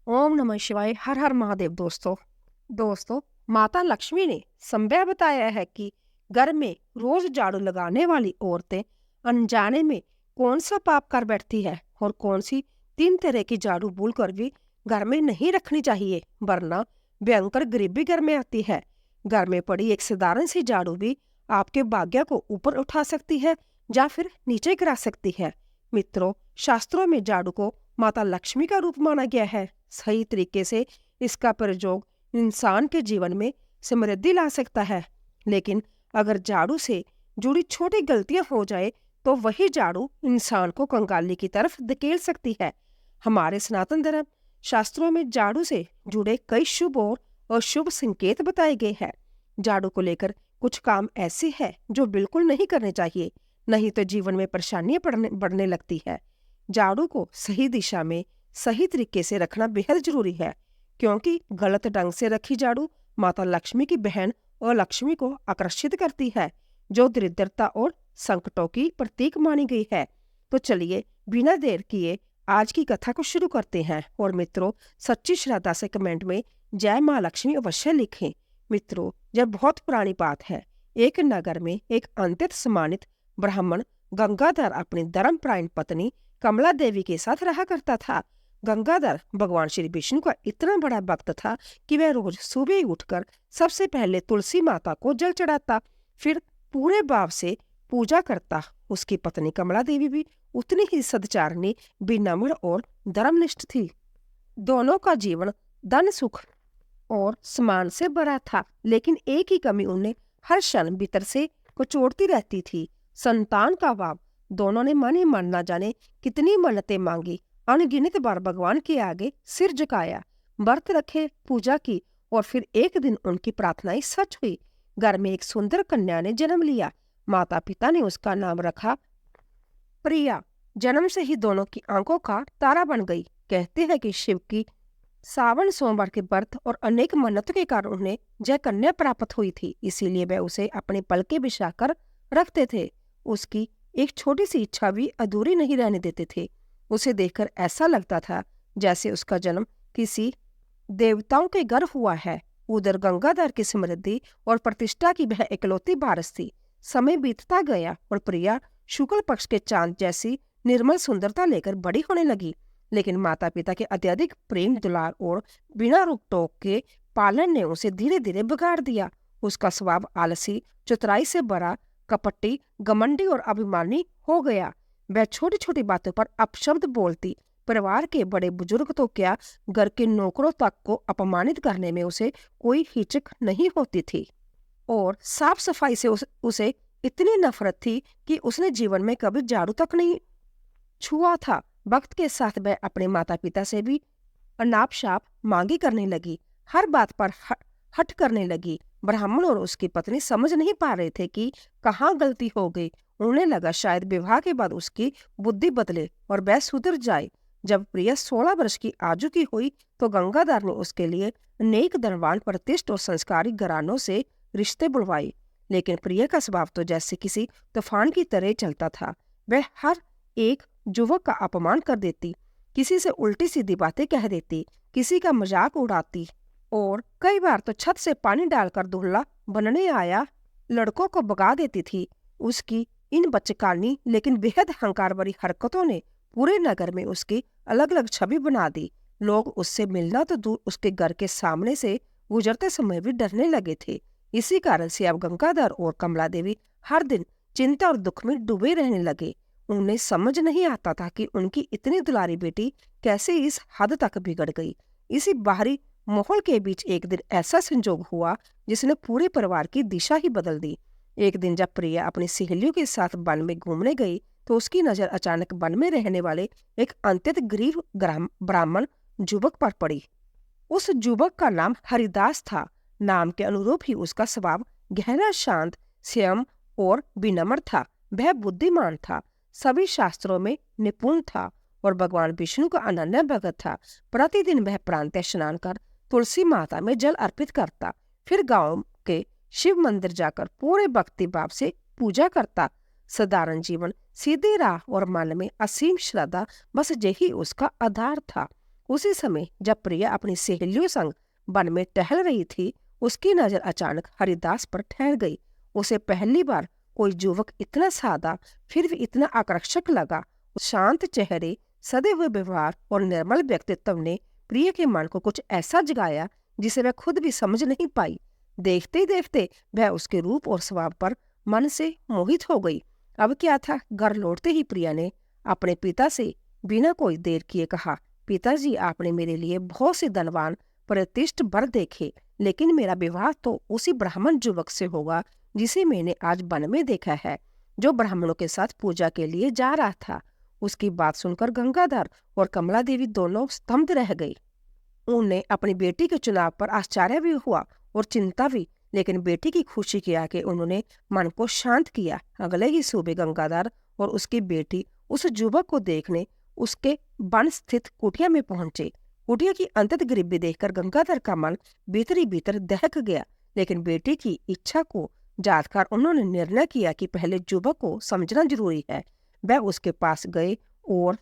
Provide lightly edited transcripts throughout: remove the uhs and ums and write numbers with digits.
ओम नमः शिवाय। हर हर महादेव। दोस्तों, माता लक्ष्मी ने संभव बताया है कि घर में रोज झाड़ू लगाने वाली औरतें अनजाने में कौन सा पाप कर बैठती है और कौन सी तीन तरह की झाड़ू भूल कर भी घर में नहीं रखनी चाहिए, वरना भयंकर गरीबी घर में आती है। घर में पड़ी एक साधारण सी झाड़ू भी आपके भाग्य को ऊपर उठा सकती है या फिर नीचे गिरा सकती है। मित्रों, शास्त्रों में झाड़ू को माता लक्ष्मी का रूप माना गया है। सही तरीके से इसका प्रयोग इंसान के जीवन में समृद्धि ला सकता है, लेकिन अगर झाड़ू से जुड़ी छोटी गलतियां हो जाए तो वही झाड़ू इंसान को कंगाली की तरफ धकेल सकती है। हमारे सनातन धर्म शास्त्रों में झाड़ू से जुड़े कई शुभ और अशुभ संकेत बताए गए हैं। झाड़ू को लेकर कुछ काम ऐसे हैं जो बिल्कुल नहीं करने चाहिए, नहीं तो जीवन में परेशानियां बढ़ने लगती है। झाड़ू को सही दिशा में सही तरीके से रखना बेहद जरूरी है, क्योंकि गलत ढंग से रखी झाड़ू माता लक्ष्मी की बहन और लक्ष्मी को आकर्षित करती है, जो दरिद्रता और संकटों की प्रतीक मानी गई है। तो चलिए बिना देर किए आज की कथा को शुरू करते हैं। और मित्रों, सच्ची श्रद्धा से कमेंट में जय माँ लक्ष्मी अवश्य लिखें। मित्रों, यह बहुत पुरानी बात है। एक नगर में एक अत्यंत सम्मानित ब्राह्मण गंगाधर अपनी धर्मपरायण पत्नी कमला देवी के साथ रहा करता था। गंगाधर भगवान श्री विष्णु का इतना बड़ा भक्त था कि वह रोज सुबह ही उठकर सबसे पहले तुलसी माता को जल चढ़ाता, फिर पूरे भाव से पूजा करता। उसकी पत्नी कमला देवी भी उतनी ही सद्चारिणी, विनम्र और धर्मनिष्ठ थी। दोनों का जीवन धन सुख और सम्मान से भरा था, लेकिन एक ही कमी उन्हें हर क्षण भीतर से कुचोड़ती रहती थी, संतान का अभाव। दोनों ने मन ही मन न जाने कितनी मन्नतें मांगी, अनगिनत बार भगवान के आगे सिर झुकाया, व्रत रखे, पूजा की, और फिर एक दिन उनकी प्रार्थनाएं सच हुई। घर में एक सुंदर कन्या ने जन्म लिया। माता पिता ने उसका नाम रखा प्रिया। जन्म से ही दोनों की आंखों का तारा बन गई। कहते हैं कि शिव की सावन सोमवार के व्रत और अनेक मन्नतों के कारण उन्हें जय कन्या प्राप्त हुई थी, इसीलिए वे उसे अपने पलके बिछाकर रखते थे। उसकी एक छोटी सी इच्छा भी अधूरी नहीं रहने देते थे। उसे देखकर ऐसा लगता था जैसे उसका जन्म किसी देवताओं के घर हुआ है। उधर गंगाधर की समृद्धि और प्रतिष्ठा की वह इकलौती वारिस थी। समय बीतता गया और प्रिया शुक्ल पक्ष के चांद जैसी निर्मल सुंदरता लेकर बड़ी होने लगी, लेकिन माता पिता के अत्यधिक प्रेम दुलार और बिना रोक टोक के पालन ने उसे धीरे धीरे बिगाड़ दिया। उसका स्वभाव आलसी, चतुराई से भरा, कपटी, घमंडी और अभिमानी हो गया। वह छोटी छोटी बातों पर अपशब्द बोलती। परिवार के बड़े बुजुर्ग तो क्या, घर के नौकरों तक को अपमानित करने में उसे कोई हिचक नहीं होती थी। और साफ सफाई से उसे इतनी नफरत थी कि उसने जीवन में कभी झाड़ू तक नहीं छुआ था। वक्त के साथ वह अपने माता पिता से भी अनाप शाप मांगी करने लगी, हर बात पर हट करने लगी। ब्राह्मण और उसकी पत्नी समझ नहीं पा रहे थे कि कहाँ गलती हो गई। उन्हें लगा शायद विवाह के बाद उसकी बुद्धि बदले और वह सुधर जाए। जब प्रिया 16 वर्ष की आयु की हुई तो गंगाधर ने उसके लिए अनेक धनवान, प्रतिष्ठित और संस्कारी घरानों से रिश्ते बुलवाए, लेकिन प्रिया का स्वभाव तो जैसे किसी तूफान की तरह चलता था। वह हर एक युवक का अपमान कर देती, किसी से उल्टी सीधी बातें कह देती, किसी का मजाक उड़ाती और कई बार तो छत से पानी डालकर दूल्हा बनने आया लड़कों को भगा देती थी। उसकी इन बचकानी लेकिन बेहद अहंकार भरी हरकतों ने पूरे नगर में उसकी अलग अलग छवि बना दी। लोग उससे मिलना तो दूर, उसके घर के सामने से गुजरते समय भी डरने लगे थे। इसी कारण से अब गंगाधर और कमला देवी हर दिन चिंता और दुख में डूबे रहने लगे। उन्हें समझ नहीं आता था कि उनकी इतनी दुलारी बेटी कैसे इस हद तक बिगड़ गई। इसी बाहरी माहौल के बीच एक दिन ऐसा संजोग हुआ जिसने पूरे परिवार की दिशा ही बदल दी। एक दिन जब प्रिया अपनी सहेलियों के साथ वन में घूमने गई तो उसकी नजर अचानक वन में रहने वाले एक अत्यंत गरीब ब्राह्मण युवक पर पड़ी। उस युवक का नाम हरिदास था। नाम के अनुरूप ही उसका स्वभाव गहरा, शांत, संयम और विनम्र था। वह बुद्धिमान था, सभी शास्त्रों में निपुण था और भगवान विष्णु का अनन्य भक्त था। प्रतिदिन वह प्रातः स्नान कर तुलसी माता में जल अर्पित करता, फिर गांव के शिव मंदिर जाकर पूरे भक्ति भाव से पूजा करता। साधारण जीवन, सीधी राह और मन में असीम श्रद्धा, बस यही उसका आधार था। उसी समय जब प्रिया अपनी सहेलियों संग वन में टहल रही थी, उसकी नजर अचानक हरिदास पर ठहर गई। उसे पहली बार कोई युवक इतना सादा फिर भी इतना आकर्षक लगा। शांत चेहरे, सदे हुए व्यवहार और निर्मल व्यक्तित्व ने प्रिया के मन को कुछ ऐसा जगाया जिसे वह खुद भी समझ नहीं पाई। देखते ही देखते वह उसके रूप और स्वभाव पर मन से मोहित हो गई। अब क्या था, घर लौटते ही प्रिया ने अपने पिता से बिना कोई देर किए कहा, पिताजी, आपने मेरे लिए बहुत से धनवान प्रतिष्ठ वर देखे, लेकिन मेरा विवाह तो उसी ब्राह्मण युवक से होगा जिसे मैंने आज वन में देखा है, जो ब्राह्मणों के साथ पूजा के लिए जा रहा था। उसकी बात सुनकर गंगाधर और कमला देवी दोनों स्तब्ध रह गई। उन्हें अपनी बेटी के चुनाव पर आश्चर्य भी हुआ और चिंता भी, लेकिन बेटी की खुशी के आगे उन्होंने मन को शांत किया। अगले ही सुबह गंगाधर और उसकी बेटी उस युवक को देखने उसके वन स्थित कुटिया में पहुंचे। कुटिया की अंतत गरीबी देखकर गंगाधर का मन भीतर ही भीतर दहक गया, लेकिन बेटी की इच्छा को जानकर उन्होंने निर्णय किया कि पहले युवक को समझना जरूरी है। वह उसके पास गए और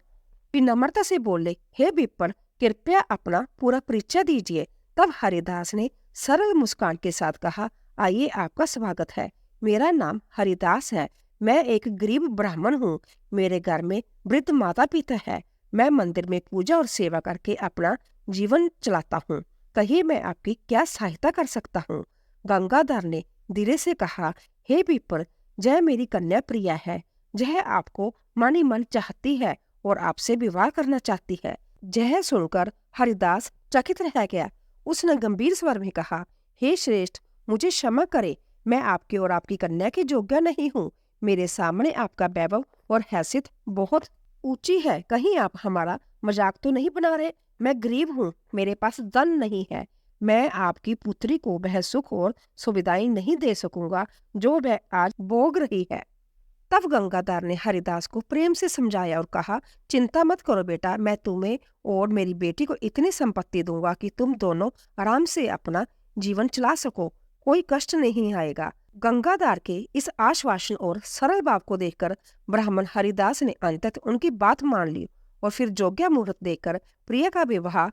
विनम्रता से बोले, हे विप्र, कृपया अपना पूरा परिचय दीजिए। तब हरिदास ने सरल मुस्कान के साथ कहा, आइए, आपका स्वागत है। मेरा नाम हरिदास है। मैं एक गरीब ब्राह्मण हूँ। मेरे घर में वृद्ध माता पिता है। मैं मंदिर में पूजा और सेवा करके अपना जीवन चलाता हूँ। कहिए, मैं आपकी क्या सहायता कर सकता हूँ? गंगाधर ने धीरे से कहा, हे विप्र, जय मेरी कन्या प्रिया है। जय आपको मन ही मन चाहती है और आपसे विवाह करना चाहती है। जय सुनकर हरिदास चकित रह गया। उसने गंभीर स्वर में कहा, हे श्रेष्ठ, मुझे क्षमा करे, मैं आपके और आपकी कन्या के योग्य नहीं हूँ। मेरे सामने आपका वैभव और हैसियत बहुत ऊंची है। कहीं आप हमारा मजाक तो नहीं बना रहे? मैं गरीब हूँ, मेरे पास धन नहीं है। मैं आपकी पुत्री को वह सुख और सुविधाएं नहीं दे सकूंगा जो वह आज भोग रही है। तब गंगाधर ने हरिदास को प्रेम से समझाया और कहा, चिंता मत करो बेटा, मैं तुम्हें और मेरी बेटी को इतनी संपत्ति दूंगा कि तुम दोनों आराम से अपना जीवन चला सको, कोई कष्ट नहीं आएगा। गंगाधर के इस आश्वासन और सरल भाव को देखकर ब्राह्मण हरिदास ने अंततः उनकी बात मान ली और फिर योग्य मुहूर्त देखकर प्रिया का विवाह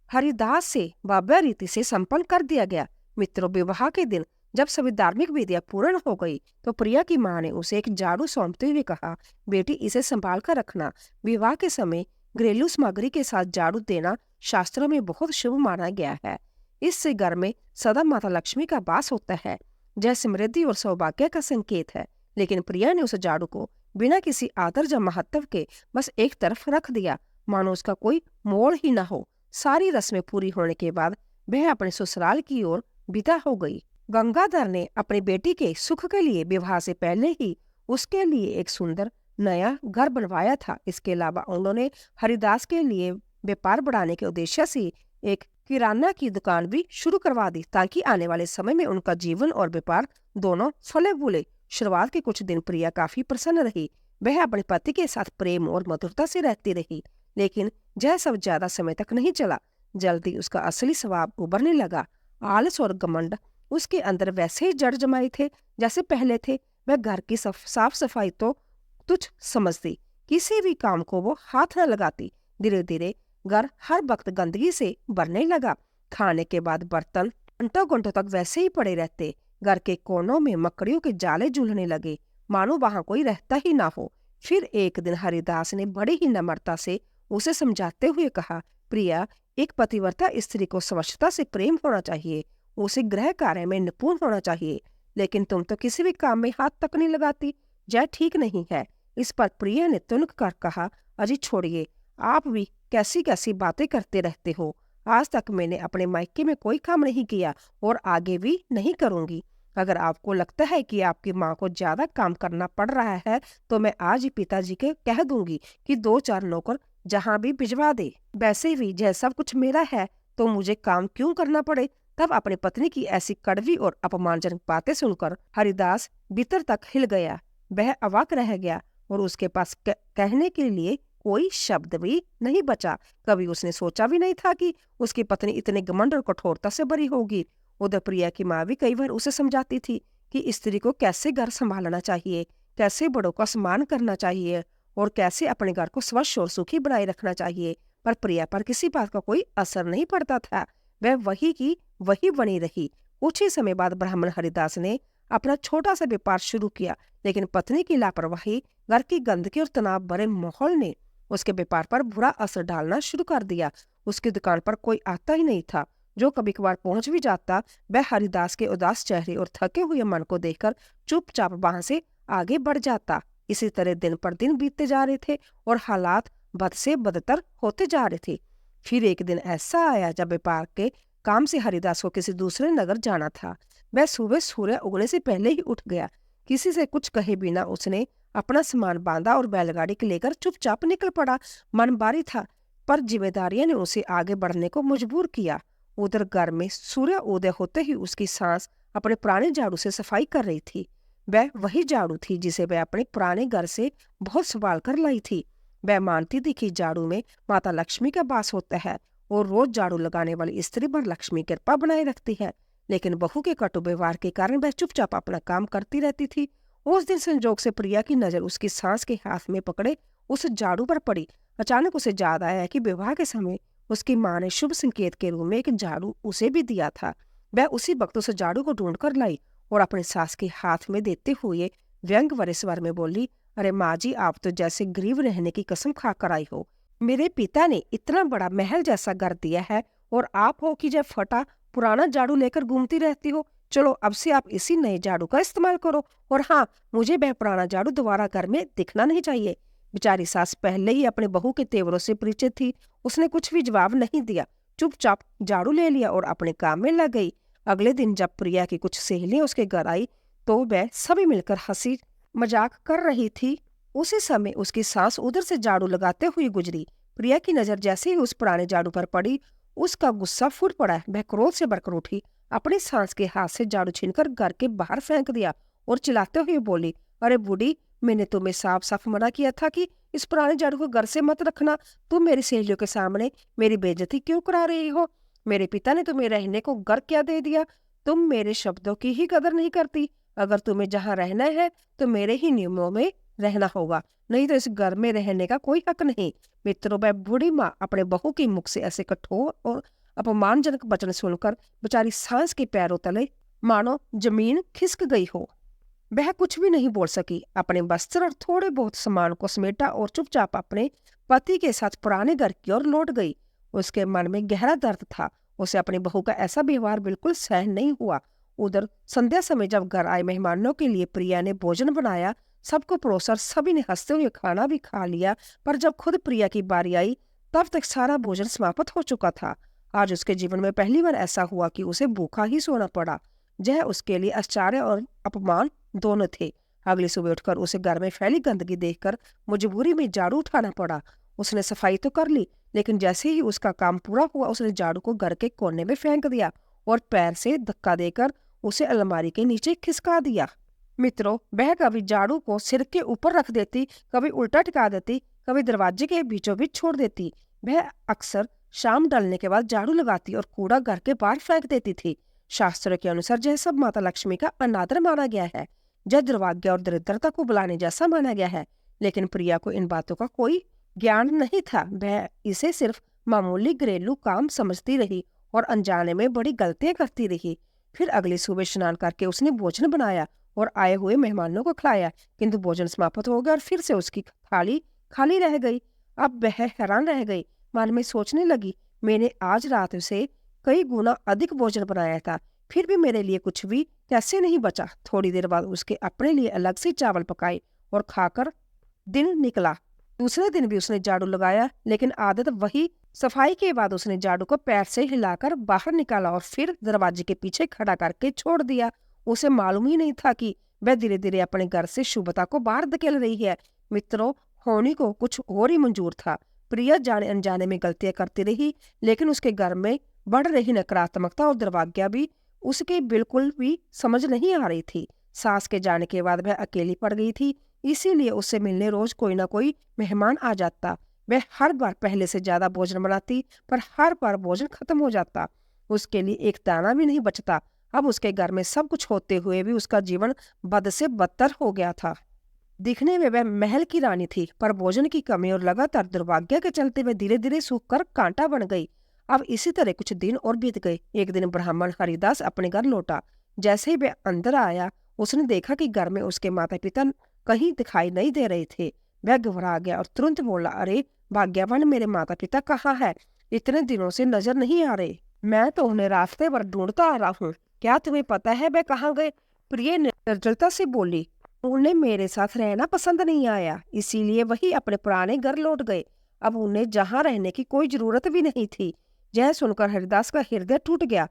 हरिदास से भव्य रीति से संपन्न कर दिया गया। मित्रों, विवाह के दिन जब सभी धार्मिक विधियां पूर्ण हो गई तो प्रिया की मां ने उसे एक झाड़ू सौंपते हुए कहा, बेटी, इसे संभाल कर रखना। विवाह के समय घरेलू सामग्री के साथ झाड़ू देना शास्त्रों में बहुत शुभ माना गया है। इससे घर में सदा माता लक्ष्मी का वास होता है, यह समृद्धि और सौभाग्य का संकेत है। लेकिन प्रिया ने उस झाड़ू को बिना किसी आदर या महत्व के बस एक तरफ रख दिया, मानो उसका कोई मोड़ ही न हो। सारी रस्में पूरी होने के बाद वह अपने ससुराल की ओर विदा हो गई। गंगाधर ने अपनी बेटी के सुख के लिए विवाह से पहले ही उसके लिए एक सुंदर नया घर बनवाया था। इसके अलावा उन्होंने हरिदास के लिए व्यापार बढ़ाने के उद्देश्य से एक किराना की दुकान भी शुरू करवा दी, ताकि आने वाले समय में उनका जीवन और व्यापार दोनों फले फूले। शुरुआत के कुछ दिन प्रिया काफी प्रसन्न रही। वह अपने पति के साथ प्रेम और मधुरता से रहती रही, लेकिन यह सब ज्यादा समय तक नहीं चला। जल्दी उसका असली स्वभाव उभरने लगा। आलस और घमंड उसके अंदर वैसे ही जड़ जमाए थे जैसे पहले थे। वह घर की साफ सफाई तो तुच्छ समझती, किसी भी काम को वो हाथ न लगाती। धीरे धीरे घर हर वक्त गंदगी से भरने लगा। खाने के बाद बर्तन घंटों घंटों तक वैसे ही पड़े रहते। घर के कोनों में मकड़ियों के जाले झूलने लगे, मानो वहां कोई रहता ही ना हो। फिर एक दिन हरिदास ने बड़ी ही नम्रता से उसे समझाते हुए कहा, प्रिया, एक पतिव्रता स्त्री को स्वच्छता से प्रेम होना चाहिए, उसे गृह कार्य में निपुण होना चाहिए, लेकिन तुम तो किसी भी काम में हाथ तक नहीं लगाती। यह ठीक नहीं है। इस पर प्रिया ने तुनक कर कहा, अजी छोड़िए, आप भी कैसी कैसी बातें करते रहते हो। आज तक मैंने अपने मायके में कोई काम नहीं किया और आगे भी नहीं करूंगी। अगर आपको लगता है कि आपकी माँ को ज्यादा काम करना पड़ रहा है तो मैं आज ही पिताजी के कह दूंगी कि 2-4 नौकर जहाँ भी भिजवा दे। वैसे भी यह सब कुछ मेरा है तो मुझे काम क्यों करना पड़े। तब अपनी पत्नी की ऐसी कड़वी और अपमानजनक बातें सुनकर हरिदास भीतर तक हिल गया। वह अवाक रह गया और उसके पास कहने के लिए कोई शब्द भी नहीं बचा। कभी उसने सोचा भी नहीं था कि उसकी पत्नी इतने घमंड और कठोरता से भरी होगी। उधर प्रिया की माँ भी कई बार उसे समझाती थी कि स्त्री को कैसे घर संभालना चाहिए, कैसे बड़ों का सम्मान करना चाहिए और कैसे अपने घर को स्वच्छ और सुखी बनाए रखना चाहिए, पर प्रिया पर किसी बात का कोई असर नहीं पड़ता था। वह वही की वही बनी रही। कुछ ही समय बाद ब्राह्मण हरिदास ने अपना छोटा सा व्यापार शुरू किया, लेकिन पत्नी की लापरवाही, घर की गंदगी और तनाव भरे माहौल ने उसके व्यापार पर बुरा असर डालना शुरू कर दिया। उसकी दुकान पर कोई आता ही नहीं था। जो कभी कभार पहुंच भी जाता, वह हरिदास के उदास चेहरे और थके हुए मन को देखकर चुपचाप वहां से आगे बढ़ जाता। इसी तरह दिन पर दिन बीतते जा रहे थे और हालात बद से बदतर होते जा रहे थे। फिर एक दिन ऐसा आया जब व्यापार के काम से हरिदास को किसी दूसरे नगर जाना था। वह सुबह सूर्य उगने से पहले ही उठ गया। किसी से कुछ कहे बिना उसने अपना सामान बांधा और बैलगाड़ी के लेकर चुपचाप निकल पड़ा। मन भारी था, पर जिम्मेदारियां ने उसे आगे बढ़ने को मजबूर किया। उधर घर में सूर्य उदय होते ही उसकी सांस अपने पुराने झाड़ू से सफाई कर रही थी। वह वही झाड़ू थी जिसे वह अपने पुराने घर से बहुत संभाल कर लाई थी। वह मानती थी कि झाड़ू में माता लक्ष्मी का वास होता है और रोज झाड़ू लगाने वाली स्त्री पर लक्ष्मी कृपा बनाए रखती है। लेकिन बहू के कटु व्यवहार के कारण वह चुपचाप अपना काम करती रहती थी। उस दिन संजोग से प्रिया की नजर उसकी सांस के हाथ में पकड़े उस झाड़ू पर पड़ी। अचानक उसे याद आया कि विवाह के समय उसकी माँ ने शुभ संकेत के रूप में एक झाड़ू उसे भी दिया था। वह उसी वक्त उस झाड़ू को ढूंढ कर लाई और अपनी सास के हाथ में देते हुए व्यंग भरे स्वर में बोली, अरे माँ जी, आप तो जैसे गरीब रहने की कसम खा कर आई हो। मेरे पिता ने इतना बड़ा महल जैसा घर दिया है और आप हो कि जब फटा पुराना झाड़ू लेकर घूमती रहती हो। चलो अब से आप इसी नए झाड़ू का इस्तेमाल करो, और हाँ, मुझे वह पुराना झाड़ू दोबारा घर में दिखना नहीं चाहिए। बेचारी सास पहले ही अपने बहू के तेवरों से परिचित थी। उसने कुछ भी जवाब नहीं दिया, चुपचाप झाड़ू ले लिया और अपने काम में लग गई। अगले दिन जब प्रिया की कुछ सहेलियां उसके घर आई तो वह सभी मिलकर हंसी मजाक कर रही थी। उसी समय उसकी सास उधर से झाड़ू लगाते हुए गुजरी। प्रिया की नजर जैसे ही उस पुराने झाड़ू पर पड़ी, उसका गुस्सा फूट पड़ा। वह क्रोध से भरकर उठी, अपनी सास के हाथ से झाड़ू छीनकर घर के बाहर फेंक दिया और चिल्लाते हुए बोली, अरे बूढ़ी, मैंने तुम्हें साफ साफ मना किया था कि इस पुराने झाड़ू को घर से मत रखना। तुम मेरी सहेलियों के सामने मेरी बेइज्जती क्यों करा रही हो? मेरे पिता ने तुम्हें रहने को घर क्या दे दिया? तुम मेरे शब्दों की ही कदर नहीं करती। अगर तुम्हें जहाँ रहना है तो मेरे ही नियमों में रहना होगा, नहीं तो इस घर में रहने का कोई हक नहीं। मित्रों, वह बूढ़ी माँ अपने बहू के मुख से ऐसे कठोर और अपमानजनक वचन सुनकर बेचारी सास के पैरों तले मानो जमीन खिसक गई हो। वह कुछ भी नहीं बोल सकी। अपने वस्त्र और थोड़े बहुत सामान को समेटा और चुपचाप अपने पति के साथ पुराने घर की ओर लौट गई। उसके मन में गहरा दर्द था। उसे अपनी बहू का ऐसा व्यवहार बिल्कुल सहन नहीं हुआ। उधर संध्या समय जब घर आए मेहमानों के लिए प्रिया ने भोजन बनाया, सबको परोसा, सभी ने हंसते हुए खाना भी खा लिया। पर जब खुद प्रिया की बारी आई तब तक सारा भोजन समाप्त हो चुका था। आज उसके जीवन में पहली बार ऐसा हुआ कि उसे भूखा ही सोना पड़ा। यह उसके लिए आश्चर्य और अपमान दोनों थे। अगली सुबह उठकर उसे घर में फैली गंदगी देखकर मजबूरी में झाड़ू उठाना पड़ा। उसने सफाई तो कर ली, लेकिन जैसे ही उसका काम पूरा हुआ उसने झाड़ू को घर के कोने में फेंक दिया और पैर से धक्का देकर उसे अलमारी के नीचे खिसका दिया। मित्रों, वह कभी झाड़ू को सिर के ऊपर रख देती, कभी उल्टा टिका देती, कभी दरवाजे के बीचों बीच छोड़ देती। वह अक्सर शाम ढलने के बाद झाड़ू लगाती और कूड़ा घर के बाहर फेंक देती थी। शास्त्रों के अनुसार यह सब माता लक्ष्मी का अनादर माना गया है। यह दुर्भाग्य और दरिद्रता को बुलाने जैसा माना गया है। लेकिन प्रिया को इन बातों का कोई ज्ञान नहीं था। वह इसे सिर्फ मामूली घरेलू काम समझती रही और अनजाने में बड़ी गलतियां करती रही। फिर अगली सुबह स्नान करके उसने भोजन बनाया और आए हुए मेहमानों को खिलाया, किंतु भोजन समाप्त हो गया और फिर से उसकी थाली खाली रह गई। अब वह हैरान रह गई। मन में सोचने लगी, मैंने आज रात से कई गुना अधिक भोजन बनाया था, फिर भी मेरे लिए कुछ भी कैसे नहीं बचा। थोड़ी देर बाद उसके अपने लिए अलग से चावल पकाए और खाकर दिन निकला। दूसरे दिन भी उसने झाड़ू लगाया, लेकिन आदत वही। सफाई के बाद उसने झाड़ू को पैर से हिलाकर बाहर निकाला और फिर दरवाजे के पीछे खड़ा करके छोड़ दिया। उसे मालूम ही नहीं था कि वह धीरे धीरे अपने घर से शुभता को बाहर धकेल रही है। मित्रों, होनी को कुछ और ही मंजूर था। प्रिया जाने अनजाने में गलतियां करती रही, लेकिन उसके घर में बढ़ रही नकारात्मकता और दुर्भाग्य भी उसके बिल्कुल भी समझ नहीं आ रही थी। सास के जाने के बाद वह अकेली पड़ गई थी, इसीलिए उससे मिलने रोज कोई ना कोई मेहमान आ जाता। वह हर बार पहले से ज्यादा भोजन बनाती, पर हर बार भोजन खत्म हो जाता। उसके लिए एक दाना भी नहीं बचता। अब उसके घर में सब कुछ होते हुए भी उसका जीवन बद से बदतर हो गया था। दिखने में वह महल की रानी थी, पर भोजन की कमी और लगातार दुर्भाग्य के चलते वह धीरे धीरे सूख कर कांटा बन गई। अब इसी तरह कुछ दिन और बीत गए। एक दिन ब्राह्मण हरिदास अपने घर लौटा। जैसे ही वह अंदर आया, उसने देखा कि घर में उसके माता पिता कहीं दिखाई नहीं दे रहे थे। वह घबरा गया और तुरंत बोला, अरे भाग्यवान, मेरे माता पिता कहाँ है? इतने दिनों से नजर नहीं आ रहे। मैं तो उन्हें रास्ते पर ढूंढता आ रहा हूँ। क्या तुम्हें पता है वह कहाँ गए? प्रिय निर्जलता से बोली। उन्हें मेरे साथ रहना पसंद नहीं आया, इसीलिए वही अपने पुराने घर लौट गए। अब उन्हें जहाँ रहने की कोई जरूरत भी नहीं थी। यह सुनकर हरिदास का हृदय टूट गया।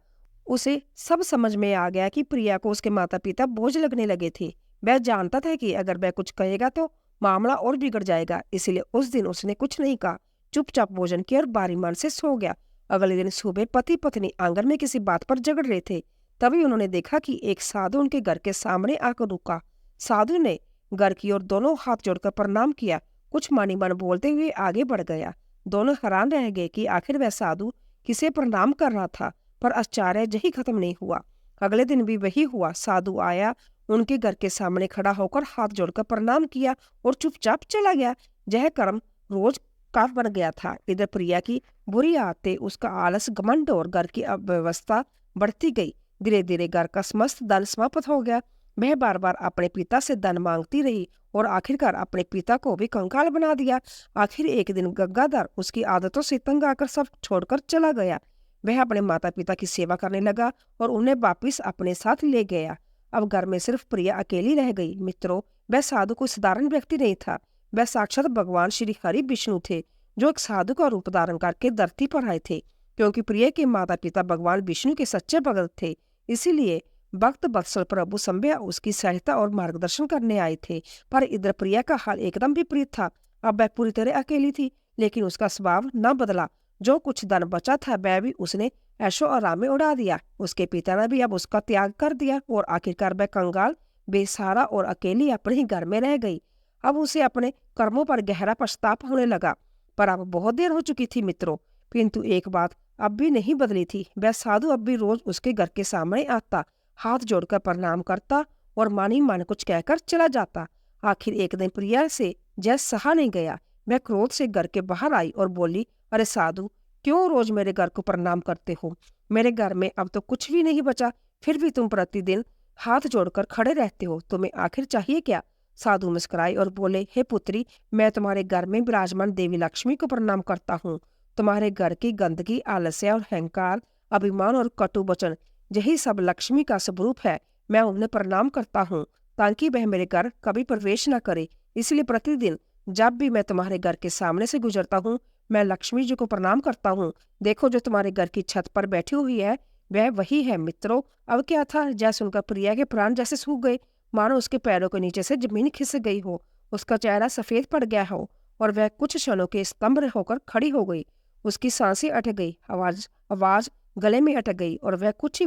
उसे सब समझ में आ गया कि प्रिया को उसके माता पिता बोझ लगने लगे थे। वह जानता था कि अगर वह कुछ कहेगा तो मामला और बिगड़ जाएगा, इसलिए उस दिन उसने कुछ नहीं कहा। चुपचाप भोजन किया और बारी मन से सो गया। अगले दिन सुबह पति पत्नी आंगन में किसी बात पर झगड़ रहे थे। तभी उन्होंने देखा कि एक साधु उनके घर के सामने आकर रुका। साधु ने घर की ओर दोनों हाथ जोड़कर प्रणाम किया। कुछ मानी मन बोलते हुए आगे बढ़ गया। दोनों हैरान रह गए कि आखिर वह साधु किसे प्रणाम कर रहा था, पर आश्चर्य यही खत्म नहीं हुआ। अगले दिन भी वही हुआ। साधु आया, उनके घर के सामने खड़ा होकर हाथ जोड़कर प्रणाम किया और चुपचाप चला गया। यह कर्म रोज का बन गया था। इधर प्रिया की बुरी आदतें, उसका आलस, घमंड और घर की अव्यवस्था बढ़ती गई। धीरे धीरे घर का समस्त धन समाप्त हो गया। वह बार बार अपने पिता से धन मांगती रही और आखिरकार अपने पिता को भी कंगाल बना दिया। आखिर एक दिन गंगाधर उसकी आदतों से तंग आकर सब छोड़कर चला गया। वह अपने माता पिता की सेवा करने लगा और उन्हें वापिस अपने साथ ले गया। अब घर में सिर्फ प्रिया अकेली रह गई। मित्रों, वह साधु कोई साधारण व्यक्ति नहीं था। वह साक्षात भगवान श्री हरि विष्णु थे, जो एक साधु का रूप धारण करके धरती पर आए थे। क्योंकि प्रिया के माता पिता भगवान विष्णु के सच्चे भगत थे, इसीलिए भक्त वत्सल प्रभु संभ्या उसकी सहायता और मार्गदर्शन करने आए थे। पर इधर प्रिया का हाल एकदम विपरीत था। अब वह पूरी तरह अकेली थी, लेकिन उसका स्वभाव न बदला। जो कुछ धन बचा था वह भी उसने ऐशो आराम में उड़ा दिया। उसके पिता ने भी अब उसका त्याग कर दिया और आखिरकार वह कंगाल, बेसहारा और अकेली अपने ही घर में रह गई। अब उसे अपने कर्मों पर गहरा पछतावा होने लगा। पर अब बहुत देर हो चुकी थी मित्रों। किंतु एक बात अब भी नहीं बदली थी। वह साधु अब भी रोज उसके घर के सामने आता, हाथ जोड़कर प्रणाम करता और मानी मन कुछ कहकर चला जाता। आखिर एक दिन प्रिया से जय सहा नहीं गया। वह क्रोध से घर के बाहर आई और बोली, अरे साधु, क्यों रोज मेरे घर को प्रणाम करते हो? मेरे घर में अब तो कुछ भी नहीं बचा, फिर भी तुम प्रतिदिन हाथ जोड़कर खड़े रहते हो। तुम्हें आखिर चाहिए क्या? साधु मुस्कुराए और बोले, हे पुत्री, मैं तुम्हारे घर में विराजमान देवी लक्ष्मी को प्रणाम करता हूँ। तुम्हारे घर की गंदगी, आलस्य और अहंकार, अभिमान और कटु वचन, यही सब लक्ष्मी का स्वरूप है। मैं उन्हें प्रणाम करता हूँ ताकि वह मेरे घर कभी प्रवेश न करे। इसलिए प्रतिदिन जब भी मैं तुम्हारे घर के सामने से गुजरता हूँ, मैं लक्ष्मी जी को प्रणाम करता हूँ। देखो, जो तुम्हारे घर की छत पर बैठी हुई है वह वही है। मित्रों, अब क्या था? जय सुनकर प्रिया के प्राण जैसे सूख गए, मानो उसके पैरों के नीचे से जमीन खिसक गई हो। उसका चेहरा सफेद पड़ गया हो और वह कुछ क्षणों के स्तंभ होकर खड़ी हो गई। उसकी सांसें अटक गई, आवाज गले में अटक गई और वह कुछ ही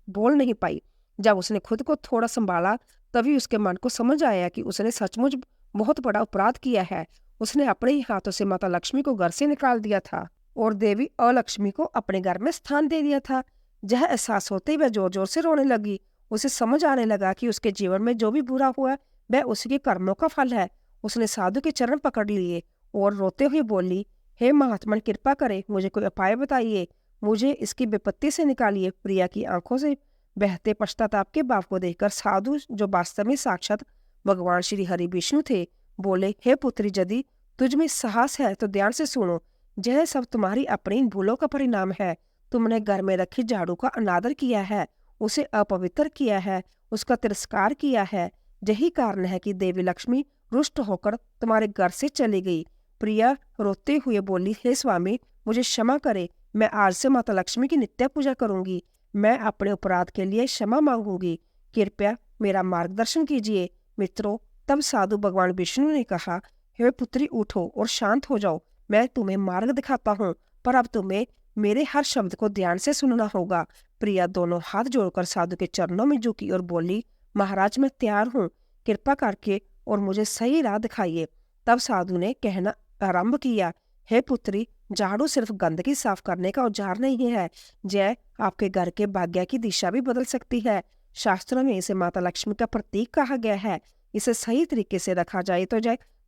बोल नहीं पाई। जब उसने खुद को थोड़ा संभाला, तभी उसके मन को समझ आया कि उसने सचमुच बहुत बड़ा अपराध किया है। उसने अपने ही हाथों से माता लक्ष्मी को घर से निकाल दिया था और देवी अलक्ष्मी को अपने घर में स्थान दे दिया था। यह एहसास होते ही वह जोर जोर से रोने लगी। उसे समझ आने लगा कि उसके जीवन में जो भी बुरा हुआ वह उसके कर्मों का फल है। उसने साधु के चरण पकड़ लिए और रोते हुए बोली, हे महात्मन, कृपा करे, मुझे कोई उपाय बताइए, मुझे इसकी विपत्ति से निकालिए। प्रिया की आंखों से बहते पश्चाताप के भाव को देखकर साधु, जो वास्तव में साक्षात भगवान श्री हरि विष्णु थे, बोले, हे पुत्री, यदि तुझ में साहस है तो ध्यान से सुनो। यह सब तुम्हारी अपनी भूलों का परिणाम है। तुमने घर में रखी झाड़ू का अनादर किया है, उसे अपवित्र किया है, उसका तिरस्कार किया है। यही कारण है कि देवी लक्ष्मी रुष्ट होकर तुम्हारे घर से चली गई। प्रिया रोते हुए बोली, हे स्वामी, मुझे क्षमा करे। मैं आज से माता लक्ष्मी की नित्य पूजा करूंगी। मैं अपने अपराध के लिए क्षमा मांगूंगी। कृपया मेरा मार्गदर्शन कीजिए। मित्रों, तब साधु भगवान विष्णु ने कहा, हे पुत्री, उठो और शांत हो जाओ। मैं तुम्हें मार्ग दिखाता हूँ, पर अब तुम्हें मेरे हर शब्द को ध्यान से सुनना होगा। प्रिया दोनों हाथ जोड़कर साधु के चरणों में झुकी और बोली, महाराज, मैं तैयार हूँ, कृपा करके और मुझे सही राह दिखाइए। तब साधु ने कहना आरंभ किया, हे पुत्री, झाड़ू सिर्फ गंदगी साफ करने का औजार नहीं है, यह आपके घर के भाग्य की दिशा भी बदल सकती है। शास्त्रों में इसे माता लक्ष्मी का प्रतीक कहा गया है। इसे सही तरीके से रखा जाए तो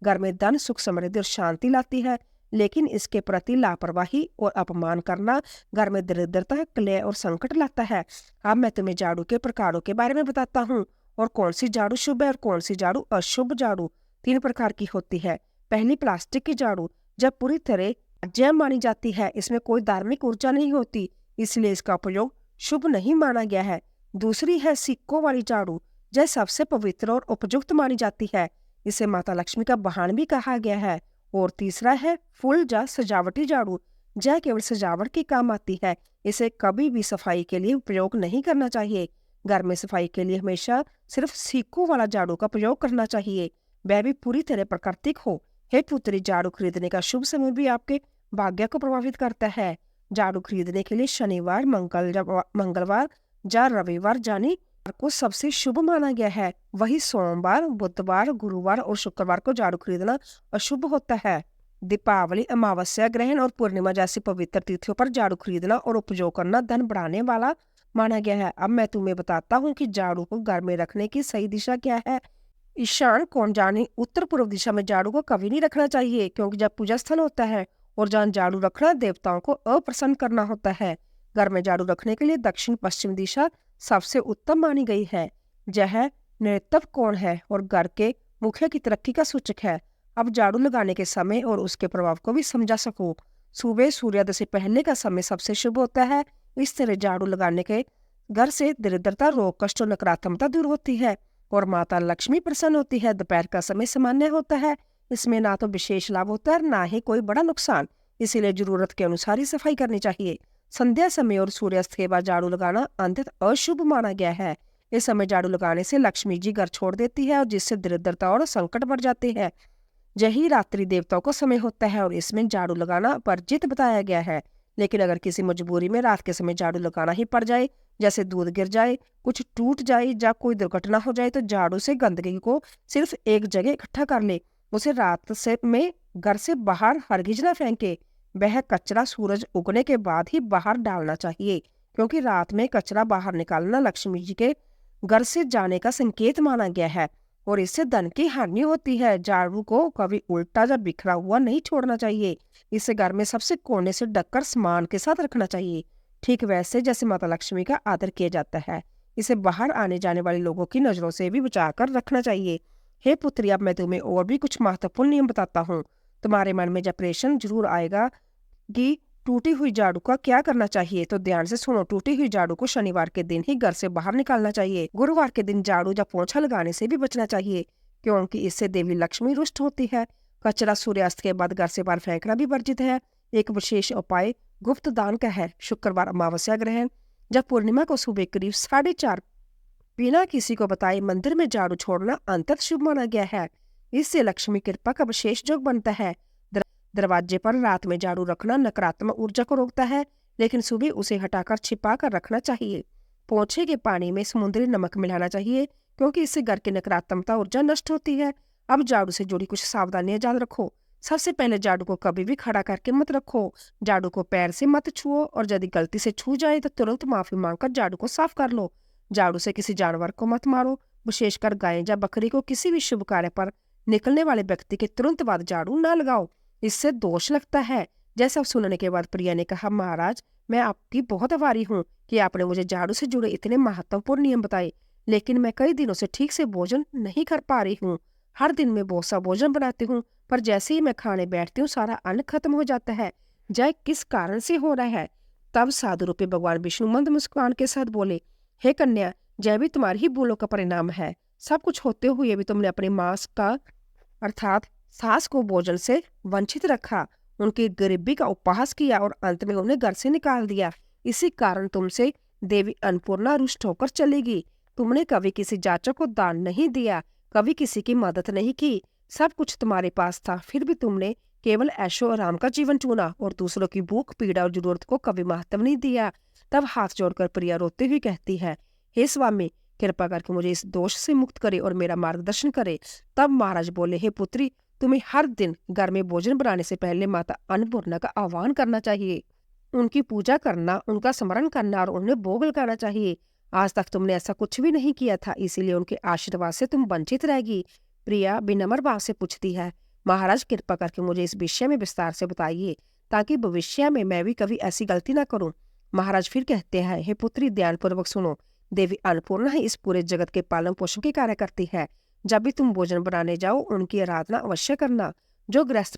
घर में धन, सुख, समृद्धि और शांति लाती है। लेकिन इसके प्रति लापरवाही और अपमान करना घर में दरिद्रता, कलह और संकट लाता है। अब मैं तुम्हें झाड़ू के प्रकारों के बारे में बताता हूँ और कौन सी झाड़ू शुभ है और कौन सी झाड़ू अशुभ। झाड़ू 3 प्रकार की होती है। पहली, प्लास्टिक की झाड़ू, जब पूरी तरह अजैव मानी जाती है। इसमें कोई धार्मिक ऊर्जा नहीं होती, इसलिए इसका उपयोग शुभ नहीं माना गया है। दूसरी है सिक्कों वाली झाड़ू, यह सबसे पवित्र और उपयुक्त मानी जाती है। इसे माता लक्ष्मी का वाहन भी कहा गया है। और तीसरा है फूल या सजावटी झाड़ू, यह केवल सजावट के काम आती है। इसे कभी भी सफाई के लिए उपयोग नहीं करना चाहिए। घर में सफाई के लिए हमेशा सिर्फ सिक्कों वाला झाड़ू का प्रयोग करना चाहिए, वह भी पूरी तरह प्राकृतिक हो। हे पुत्री, झाड़ू खरीदने का शुभ समय भी आपके भाग्य को प्रभावित करता है। झाड़ू खरीदने के लिए शनिवार, मंगलवार या रविवार यानी को सबसे शुभ माना गया है। वही सोमवार, बुधवार, गुरुवार और शुक्रवार को झाड़ू खरीदना अशुभ होता है। दीपावली, अमावस्या, ग्रहण और पूर्णिमा जैसी पवित्र तिथियों पर झाड़ू खरीदना और उपयोग करना धन बढ़ाने वाला माना गया है। अब मैं तुम्हें बताता हूँ कि झाड़ू को घर में रखने की सही दिशा क्या है। ईशान कोण यानी उत्तर पूर्व दिशा में झाड़ू को कभी नहीं रखना चाहिए, क्योंकि जब पूजा स्थल होता है और जहाँ झाड़ू रखना देवताओं को अप्रसन्न करना होता है। घर में झाड़ू रखने के लिए दक्षिण पश्चिम दिशा सबसे उत्तम मानी गई है। यह नैऋत्य कोण है और घर के मुखिया की तरक्की का सूचक है। अब झाड़ू लगाने के समय और उसके प्रभाव को भी समझा सको। सुबह सूर्योदय से पहले का समय सबसे शुभ होता है। इस तरह झाड़ू लगाने के घर से दरिद्रता, रोग, कष्ट और नकारात्मकता दूर होती है और माता लक्ष्मी प्रसन्न होती है। दोपहर का समय सामान्य होता है, इसमें ना तो विशेष लाभ होता है ना ही कोई बड़ा नुकसान, इसीलिए जरूरत के अनुसार ही सफाई करनी चाहिए। संध्या समय और सूर्यास्त के बाद झाड़ू लगाना अंततः अशुभ माना गया है। इस समय झाड़ू लगाने से लक्ष्मी जी घर छोड़ देती है और जिससे दरिद्रता और संकट बढ़ जाते हैं। यही रात्रि देवताओं का समय होता है और इसमें झाड़ू लगाना वर्जित बताया गया है। लेकिन अगर किसी मजबूरी में रात के समय झाड़ू लगाना ही पड़ जाए, जैसे दूध गिर जाए, कुछ टूट जाए या कोई दुर्घटना हो जाए, तो झाड़ू से गंदगी को सिर्फ एक जगह इकट्ठा कर ले। उसे रात से में घर से बाहर हरगिज ना फेंके। वह कचरा सूरज उगने के बाद ही बाहर डालना चाहिए, क्योंकि रात में कचरा बाहर निकालना लक्ष्मी जी के घर से जाने का संकेत माना गया है और इससे धन की हानि होती है। झाड़ू को कभी उल्टा या बिखरा हुआ नहीं छोड़ना चाहिए। इसे घर में सबसे कोने से ढककर सम्मान के साथ रखना चाहिए, ठीक वैसे जैसे माता लक्ष्मी का आदर किया जाता है। इसे बाहर आने जाने वाले लोगों की नजरों से भी बचाकर रखना चाहिए। हे पुत्री, अब मैं तुम्हें और भी कुछ महत्वपूर्ण नियम बताता हूँ। तुम्हारे मन में जब प्रश्न जरूर आएगा कि टूटी हुई झाड़ू का क्या करना चाहिए, तो ध्यान से सुनो। टूटी हुई झाड़ू को शनिवार के दिन ही घर से बाहर निकालना चाहिए। गुरुवार के दिन झाड़ू या पोंछा लगाने से भी बचना चाहिए, क्योंकि इससे देवी लक्ष्मी रुष्ट होती है। कचरा सूर्यास्त के बाद घर से बाहर फेंकना भी वर्जित है। एक विशेष उपाय गुप्त दान का है। शुक्रवार, अमावस्या, ग्रहण जब पूर्णिमा को सुबह करीब 4:30 बिना किसी को बताए मंदिर में झाड़ू छोड़ना अंततः शुभ माना गया है। इससे लक्ष्मी कृपा का विशेष योग बनता है। दरवाजे पर रात में झाड़ू रखना नकारात्मक ऊर्जा को रोकता है, लेकिन सुबह उसे हटाकर छिपा कर रखना चाहिए। पोछे के पानी में समुद्री नमक मिलाना चाहिए, क्योंकि इससे घर की नकारात्मकता ऊर्जा नष्ट होती है। अब झाड़ू से जुड़ी कुछ सावधानियां याद रखो। सबसे पहले झाड़ू को कभी भी खड़ा करके मत रखो। झाड़ू को पैर से मत छुओ और यदि गलती से छू जाए तो तुरंत माफी मांगकर झाड़ू को साफ कर लो। झाड़ू से किसी जानवर को मत मारो, विशेषकर गाय या बकरी को। किसी भी शुभ कार्य पर निकलने वाले व्यक्ति के तुरंत बाद झाड़ू ना लगाओ, इससे दोष लगता है। जैसा सुनने के बाद प्रिया ने कहा, महाराज, मैं आपकी बहुत आभारी हूँ कि आपने मुझे झाड़ू से जुड़े इतने महत्वपूर्ण नियम बताए, लेकिन मैं कई दिनों से ठीक से भोजन नहीं कर पा रही हूँ। हर दिन मैं बहुत सा भोजन बनाती हूँ, पर जैसे ही मैं खाने बैठती हूँ सारा अन्न खत्म हो जाता है। जय किस कारण से हो रहा है? तब साधु रूपी भगवान विष्णु मंद मुस्कान के साथ बोले, हे कन्या, जय भी तुम्हारी ही भूलों का परिणाम है। सब कुछ होते हुए भी तुमने अपने मांस का अर्थात सास को भोजन से वंचित रखा, उनकी गरीबी का उपहास किया और अंत में उन्हें घर से निकाल दिया। इसी कारण तुमसे देवी अन्नपूर्णा रुष्ट होकर चलेगी। तुमने कभी किसी जाचक को दान नहीं दिया, कभी किसी की मदद नहीं की। सब कुछ तुम्हारे पास था, फिर भी तुमने केवल ऐशो आराम का जीवन चुना और दूसरों की भूख, पीड़ा और जरूरत को कभी महत्व नहीं दिया। तब हाथ जोड़कर प्रिया रोते हुए कहती है, हे स्वामी, कृपा करके मुझे इस दोष से मुक्त करे और मेरा मार्गदर्शन करे। तब महाराज बोले, हे पुत्री, तुम्हें हर दिन घर में भोजन बनाने से पहले माता अन्नपूर्णा का आह्वान करना चाहिए, उनकी पूजा करना, उनका स्मरण करना और उन्हें भोग लगाना चाहिए। आज तक तुमने ऐसा कुछ भी नहीं किया था, इसीलिए उनके आशीर्वाद से तुम वंचित रहेगी। प्रिया विनम्र भाव से पूछती है, महाराज कृपा करके मुझे इस विषय में विस्तार से बताइए, ताकि भविष्य में मैं भी कभी ऐसी गलती ना करूं। महाराज फिर कहते हैं, हे पुत्री ध्यानपूर्वक सुनो, देवी अन्नपूर्णा ही इस पूरे जगत के पालन पोषण के कार्य करती है। जब भी तुम भोजन बनाने जाओ, उनकी आराधना अवश्य करना। जो गृहस्थ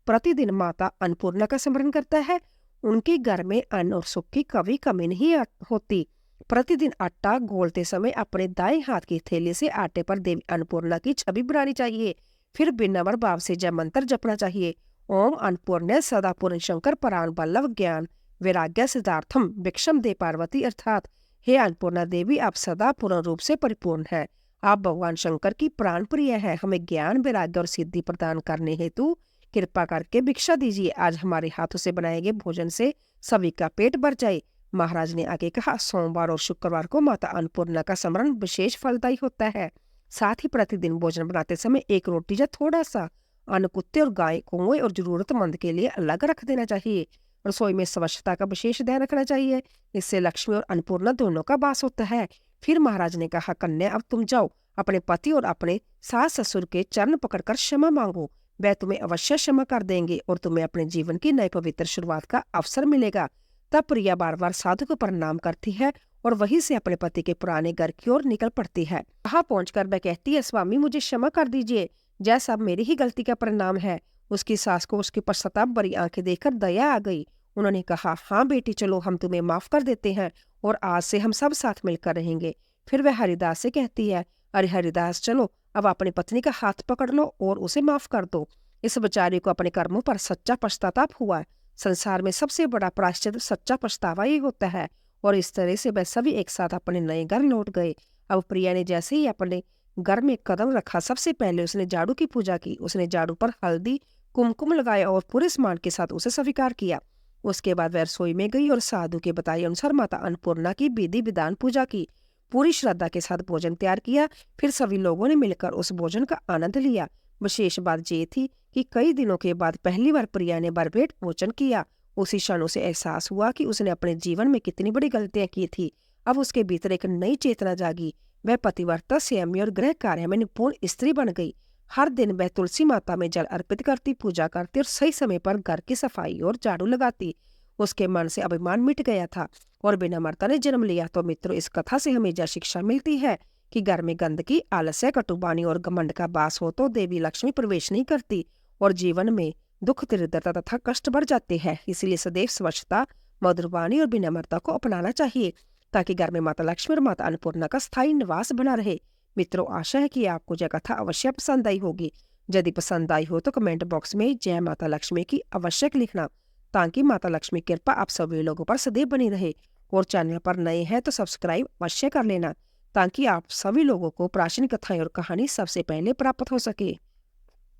प्रतिदिन माता अन्नपूर्णा का स्मरण करता है, उनके घर में अन्न और सुख की कभी कमी नहीं होती। प्रतिदिन आटा घोलते समय अपने दाएं हाथ की थैली से आटे पर देवी अन्नपूर्णा की छवि बनानी चाहिए। फिर विनम्र भाव से जय मंत्र जपना चाहिए। ओम अन्नपूर्णे सदा पूर्ण शंकर पराण बल्लभ ज्ञान वैराग्य सिद्धार्थम भिक्षम दे पार्वती, अर्थात हे अन्नपूर्णा देवी, आप सदा पूर्ण रूप से परिपूर्ण है। आप भगवान शंकर की प्राण प्रिय है। हमें ज्ञान वैराग्य और सिद्धि प्रदान करने हेतु कृपा करके भिक्षा दीजिए। आज हमारे हाथों से बनाए गए भोजन से सभी का पेट भर जाए। महाराज ने आगे कहा, सोमवार और शुक्रवार को माता अन्नपूर्णा का स्मरण विशेष फलदायी होता है। साथ ही प्रतिदिन भोजन बनाते समय एक रोटी या थोड़ा सा अन्न कुत्ते और गाय, कौवे और जरूरतमंद के लिए अलग रख देना चाहिए। रसोई में स्वच्छता का विशेष ध्यान रखना चाहिए। इससे लक्ष्मी और अन्नपूर्णा दोनों का वास होता है। फिर महाराज ने कहा, कन्या अब तुम जाओ, अपने पति और अपने सास ससुर के चरण पकड़कर क्षमा मांगो। वह तुम्हें अवश्य क्षमा कर देंगे और तुम्हें अपने जीवन की नई पवित्र शुरुआत का अवसर मिलेगा। तब प्रिया बार बार साधु को प्रणाम करती है और वहीं से अपने पति के पुराने घर की ओर निकल पड़ती है। वहां पहुंचकर वह कहती है, स्वामी मुझे क्षमा कर दीजिए, यह सब मेरी ही गलती का परिणाम है। उसकी सास को उसकी पश्चाताप भरी आंखें देखकर दया आ गई। उन्होंने कहा, हाँ बेटी, चलो हम तुम्हें माफ कर देते हैं और आज से हम सब साथ मिलकर रहेंगे। फिर वह हरिदास से कहती है, अरे हरिदास, चलो अब अपनी पत्नी का हाथ पकड़ लो और उसे माफ कर दो। इस बेचारे को अपने कर्मों पर सच्चा पश्चाताप हुआ। संसार में सबसे बड़ा प्रायश्चित सच्चा पछतावा ही होता है। और इस तरह से वह सभी एक साथ अपने नए घर लौट गए। अब प्रिया ने जैसे ही अपने घर में कदम रखा, सबसे पहले उसने झाड़ू की पूजा की। उसने झाड़ू पर हल्दी कुमकुम लगाया और पूरे स्मान के साथ उसे स्वीकार किया। उसके बाद वह रसोई में गई और साधु के बताए अनुसार माता अन्नपूर्णा की विधि विधान पूजा की। पूरी श्रद्धा के साथ भोजन तैयार किया। फिर सभी लोगों ने मिलकर उस भोजन का आनंद लिया। विशेष बात ये थी कि कई दिनों के बाद पहली बार प्रिया ने भरपेट भोजन किया। उसी क्षण उसे एहसास हुआ कि उसने अपने जीवन में कितनी बड़ी गलतियां की थी। अब उसके भीतर एक नई चेतना जागी। वह पतिव्रता, संयमी और गृह कार्य में निपुण स्त्री बन गई। हर दिन वह तुलसी माता में जल अर्पित करती, पूजा करती और सही समय पर घर की सफाई और झाड़ू लगाती। उसके मन से अभिमान मिट गया था और विनम्रता ने जन्म लिया। तो मित्रों, इस कथा से हमें यह शिक्षा मिलती है कि घर में गंदगी, आलस्य, कटुबानी और घमंड का वास हो तो देवी लक्ष्मी प्रवेश नहीं करती और जीवन में दुख, दरिद्रता तथा कष्ट बढ़ जाते हैं। इसलिए सदैव स्वच्छता, मधुरवाणी और विनम्रता को अपनाना चाहिए, ताकि घर में माता लक्ष्मी और माता अन्नपूर्णा का स्थायी निवास बना रहे। मित्रों, आशा है कि आपको यह कथा अवश्य पसंद आई होगी। यदि पसंद आई हो तो कमेंट बॉक्स में जय माता लक्ष्मी की अवश्य लिखना, ताकि माता लक्ष्मी की कृपा आप सभी लोगों पर सदैव बनी रहे। और चैनल पर नए हैं तो सब्सक्राइब अवश्य कर लेना, ताकि आप सभी लोगों को प्राचीन कथाएं और कहानी सबसे पहले प्राप्त हो सके।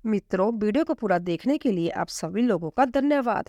मित्रों, वीडियो को पूरा देखने के लिए आप सभी लोगों का धन्यवाद।